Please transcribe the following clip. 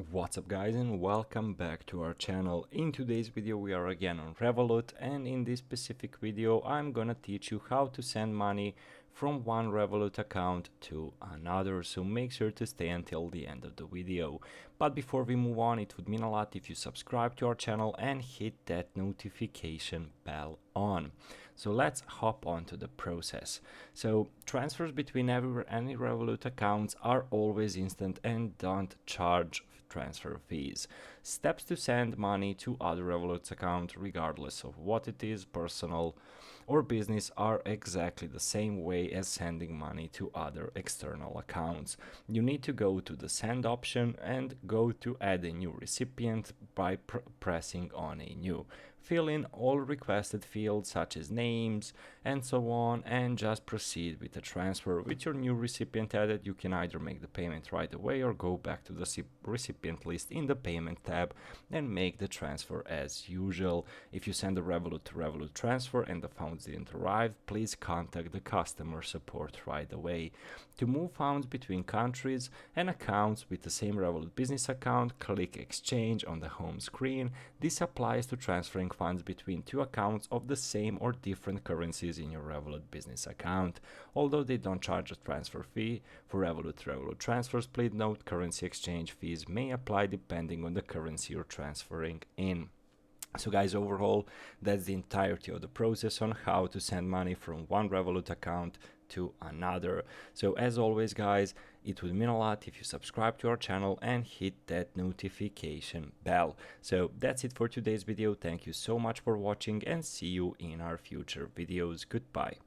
What's up guys, and welcome back to our channel. In today's video we are again on Revolut, and in this specific video I'm gonna teach you how to send money from one Revolut account to another, so make sure to stay until the end of the video. But before we move on, it would mean a lot if you subscribe to our channel and hit that notification bell on. So let's hop on to the process. So transfers between any Revolut accounts are always instant and don't charge transfer fees. Steps to send money to other Revolut account, regardless of what it is, personal or business, are exactly the same way as sending money to other external accounts. You need to go to the send option and go to add a new recipient by pressing on a new. Fill in all requested fields such as names and so on, and just proceed with the transfer. With your new recipient added, you can either make the payment right away or go back to the recipient list in the payment tab and make the transfer as usual. If you send a Revolut to Revolut transfer and the funds didn't arrive, please contact the customer support right away. To move funds between countries and accounts with the same Revolut business account, click Exchange on the home screen. This applies to transferring funds between two accounts of the same or different currencies in your Revolut business account. Although they don't charge a transfer fee for Revolut to Revolut transfers, please note currency exchange fees may apply depending on the currency you're transferring in. So guys, overall, that's the entirety of the process on how to send money from one Revolut account to another. So as always guys, it would mean a lot if you subscribe to our channel and hit that notification bell. So that's it for today's video. Thank you so much for watching and see you in our future videos. Goodbye.